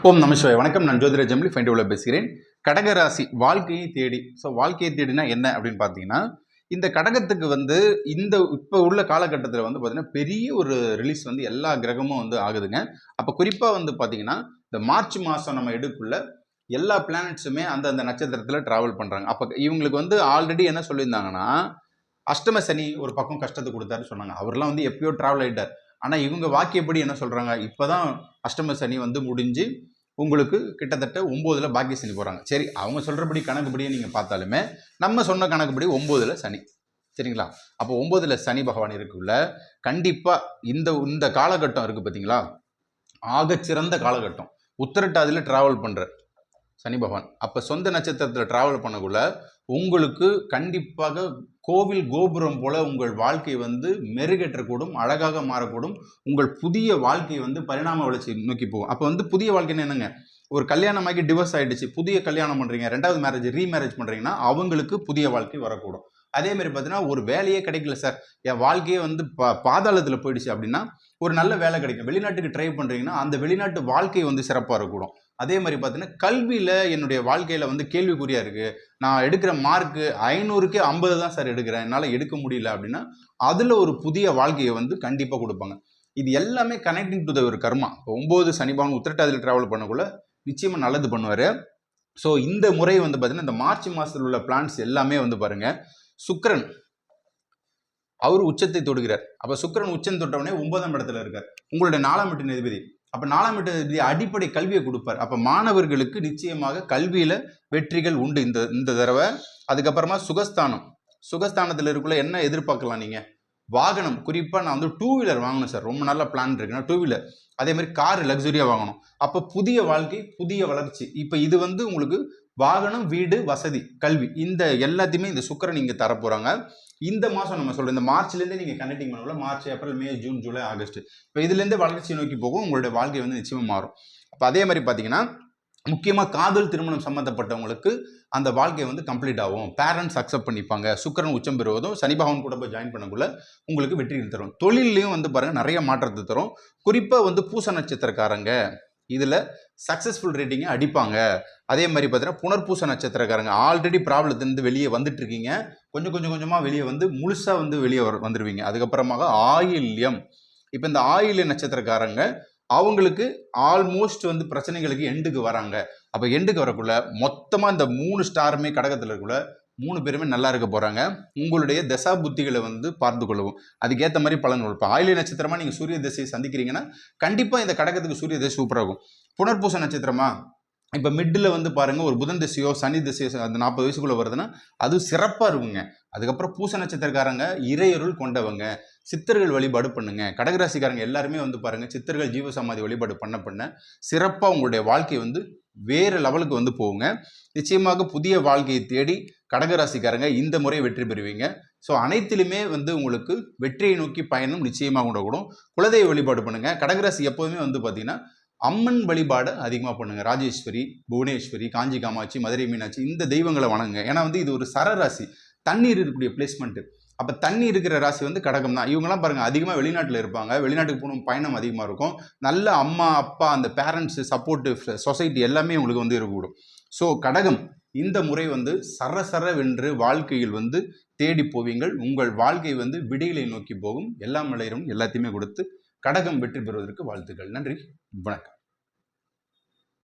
ஓம் நமசிவாய. வணக்கம். நான் ஜோதிட ஜெமினி ஃபைண்ட் பேசுகிறேன். கடகராசி வாழ்க்கையை தேடி. வாழ்க்கையை தேடினா என்ன அப்படின்னு பார்த்தீங்கன்னா, இந்த கடகத்துக்கு இந்த இப்போ உள்ள காலகட்டத்தில் பார்த்தீங்கன்னா பெரிய ஒரு ரிலீஸ் எல்லா கிரகமும் ஆகுதுங்க. அப்போ குறிப்பாக பார்த்தீங்கன்னா இந்த மார்ச் மாதம் நம்ம எடுக்குள்ள எல்லா பிளானட்ஸுமே அந்த நட்சத்திரத்தில் டிராவல் பண்ணுறாங்க. அப்போ இவங்களுக்கு ஆல்ரெடி என்ன சொல்லியிருந்தாங்கன்னா, அஷ்டம சனி ஒரு பக்கம் கஷ்டத்தை கொடுத்தாரு சொன்னாங்க. அவர்லாம் எப்பயோ டிராவல் ஆகிட்டார். ஆனால் இவங்க வாக்கியப்படி என்ன சொல்கிறாங்க, இப்போ தான் அஷ்டம சனி முடிஞ்சு உங்களுக்கு கிட்டத்தட்ட 9ல் பாக்கிய சனி போகிறாங்க. சரி, அவங்க சொல்கிறபடி கணக்குப்படியே நீங்கள் பார்த்தாலுமே நம்ம சொன்ன கணக்குப்படி 9ல் சனி. சரிங்களா? அப்போ 9ல் சனி பகவான் இருக்குள்ள கண்டிப்பாக இந்த காலகட்டம் இருக்குது பார்த்தீங்களா, ஆகச்சிறந்த காலகட்டம். உத்திரட்டாதியில் ட்ராவல் பண்ணுற சனி பகவான் அப்போ சொந்த நட்சத்திரத்தில் ட்ராவல் பண்ணக்குள்ள உங்களுக்கு கண்டிப்பாக கோவில் கோபுரம் போல உங்கள் வாழ்க்கை மெருகேற்றக்கூடும், அழகாக மாறக்கூடும். உங்கள் புதிய வாழ்க்கை பரிணாம வளர்ச்சி நோக்கி போகும். அப்போ புதிய வாழ்க்கைன்னு என்னங்க, ஒரு கல்யாணமாகி டிவோர்ஸ் ஆகிடுச்சு, புதிய கல்யாணம் பண்ணுறீங்க, 2வது மேரேஜ் ரீமேரேஜ் பண்ணுறீங்கன்னா அவங்களுக்கு புதிய வாழ்க்கை வரக்கூடும். அதே மாதிரி பார்த்தீங்கன்னா, ஒரு வேலையே கிடைக்கல சார், என் வாழ்க்கையே பாதாளத்தில் போயிடுச்சு அப்படின்னா ஒரு நல்ல வேலை கிடைக்கும். வெளிநாட்டுக்கு ட்ரை பண்ணுறீங்கன்னா அந்த வெளிநாட்டு வாழ்க்கை சிறப்பாக இருக்கக்கூடும். அதே மாதிரி பார்த்தீங்கன்னா, கல்வியில் என்னுடைய வாழ்க்கையில் கேள்விக்குறியாக இருக்குது, நான் எடுக்கிற மார்க்கு 500க்கு 50 தான் சார் எடுக்கிறேன், என்னால் எடுக்க முடியல அப்படின்னா அதில் ஒரு புதிய வாழ்க்கையை கண்டிப்பாக கொடுப்பாங்க. இது எல்லாமே கனெக்டிங் டு த ஒரு கர்மா. 9 சனிபாவன் உத்திரட்டாதியில் ட்ராவல் பண்ணக்குள்ள நிச்சயமாக நல்லது பண்ணுவார். ஸோ இந்த முறை பார்த்தீங்கன்னா இந்த மார்ச் மாதத்தில் உள்ள பிளான்ஸ் எல்லாமே பாருங்கள், சுக்கிரன் அவர் உச்சத்தை தொடுகிறார். அப்போ சுக்கிரன் உச்சம் தொட்டவனே 9ஆம் இடத்துல இருக்கார், உங்களுடைய 4ஆம் வீட்டு அதிபதி. அப்போ 4ஆம் வீட்டு அடிப்படை கல்வியை கொடுப்பார். அப்போ மாணவர்களுக்கு நிச்சயமாக கல்வியில் வெற்றிகள் உண்டு இந்த தடவை. அதுக்கப்புறமா சுகஸ்தானத்தில் இருக்குள்ள என்ன எதிர்பார்க்கலாம் நீங்கள், வாகனம். குறிப்பாக நான் 2 வீலர் வாங்கணும் சார், ரொம்ப நல்ல பிளான் இருக்குன்னா 2 வீலர். அதே மாதிரி கார் லக்ஸுரியாக வாங்கணும். அப்போ புதிய வாழ்க்கை, புதிய வளர்ச்சி. இப்போ இது உங்களுக்கு வாகனம், வீடு, வசதி, கல்வி, இந்த எல்லாத்தையுமே இந்த சுக்கிரன் இங்கே தரப்போகிறாங்க. இந்த மாதம் நம்ம சொல்கிறோம், இந்த மார்ச்லேருந்தே நீங்கள் கனெக்டிங் பண்ணக்குள்ள மார்ச், ஏப்ரல், மே, ஜூன், ஜூலை, ஆகஸ்ட், இப்போ இதுலேருந்தே வளர்ச்சி நோக்கி போகும். உங்களுடைய வாழ்க்கை நிச்சயமாக மாறும். அப்போ அதே மாதிரி பார்த்தீங்கன்னா, முக்கியமாக காதல் திருமணம் சம்மந்தப்பட்டவங்களுக்கு அந்த வாழ்க்கை கம்ப்ளீட் ஆகும். பேரண்ட்ஸ் அக்செப்ட் பண்ணிப்பாங்க. சுக்கிரன் உச்சம் பெறுவதும் சனி பகவான் கூட போய் ஜாயின் பண்ணக்குள்ள உங்களுக்கு வெற்றிகள் தரும். தொழிலையும் பாருங்கள் நிறைய மாற்றத்தை தரும். குறிப்பாக பூச நட்சத்திரக்காரங்க இதில் சக்ஸஸ்ஃபுல் ரேட்டிங்கை அடிப்பாங்க. அதே மாதிரி பார்த்தீங்கன்னா புனர்பூச நட்சத்திரக்காரங்க ஆல்ரெடி ப்ராப்ளத்துலேருந்து வெளியே வந்துட்டுருக்கீங்க, கொஞ்சமாக வெளியே முழுசாக வெளியே வந்துடுவீங்க. அதுக்கப்புறமாக ஆயில்யம். இப்போ இந்த ஆயில்ய நட்சத்திரக்காரங்க அவங்களுக்கு ஆல்மோஸ்ட் பிரச்சனைகளுக்கு எண்டுக்கு வராங்க. அப்போ எண்டுக்கு வரக்குள்ள மொத்தமாக இந்த 3 ஸ்டாருமே கடகத்தில் இருக்குள்ள 3 பேருமே நல்லா இருக்க போகிறாங்க. உங்களுடைய தசா புத்திகளை பார்த்து கொள்ளவும் அதுக்கேற்ற மாதிரி பலன் கொடுப்போம். ஆயில்ய நட்சத்திரமாக நீங்கள் சூரிய தசையை சந்திக்கிறீங்கன்னா கண்டிப்பாக இந்த கடகத்துக்கு சூரிய தசை சூப்பராகும். புனர்பூச நட்சத்திரமா இப்போ மிட்டில் பாருங்கள், ஒரு புதன் திசையோ சனி திசையோ அந்த 40 வயசுக்குள்ளே வருதுன்னா அது சிறப்பாக இருக்குங்க. அதுக்கப்புறம் பூச நட்சத்திரக்காரங்க இறையருள் கொண்டவங்க, சித்தர்கள் வழிபாடு பண்ணுங்க. கடகராசிக்காரங்க எல்லாருமே பாருங்கள், சித்தர்கள் ஜீவசமாதி வழிபாடு பண்ண சிறப்பாக உங்களுடைய வாழ்க்கை வேறு லெவலுக்கு போகுங்க. நிச்சயமாக புதிய வாழ்க்கையை தேடி கடகராசிக்காரங்க இந்த முறை வெற்றி பெறுவீங்க. ஸோ அனைத்திலுமே உங்களுக்கு வெற்றியை நோக்கி பயணம் நிச்சயமாக உண்டக்கூடும். குலதெய்வ வழிபாடு பண்ணுங்கள். கடகராசி எப்போதுமே பார்த்தீங்கன்னா அம்மன் வழிபாடு அதிகமாக பண்ணுங்க. ராஜேஸ்வரி, புவனேஸ்வரி, காஞ்சி காமாட்சி, மதுரை மீனாட்சி, இந்த தெய்வங்களை வணங்குங்க. ஏன்னா இது ஒரு சரராசி, தண்ணீர் இருக்கக்கூடிய பிளேஸ்மெண்ட். அப்போ தண்ணி இருக்கிற ராசி கடகம் தான். இவங்கெல்லாம் பாருங்கள் அதிகமாக வெளிநாட்டில் இருப்பாங்க, வெளிநாட்டுக்கு போகணும் பயணம் அதிகமாக இருக்கும். நல்ல அம்மா அப்பா அந்த பேரண்ட்ஸு சப்போர்ட்டிவ் சொசைட்டி எல்லாமே உங்களுக்கு இருக்கக்கூடும். ஸோ கடகம் இந்த முறை சரசரவென்று வாழ்க்கையில் தேடி போவீங்கள். உங்கள் வாழ்க்கை விடியலை நோக்கி போகும். எல்லாம் இளையரும் எல்லாத்தையுமே கொடுத்து கடகம் வெற்றி பெறுவதற்கு வாழ்த்துக்கள். நன்றி, வணக்கம்.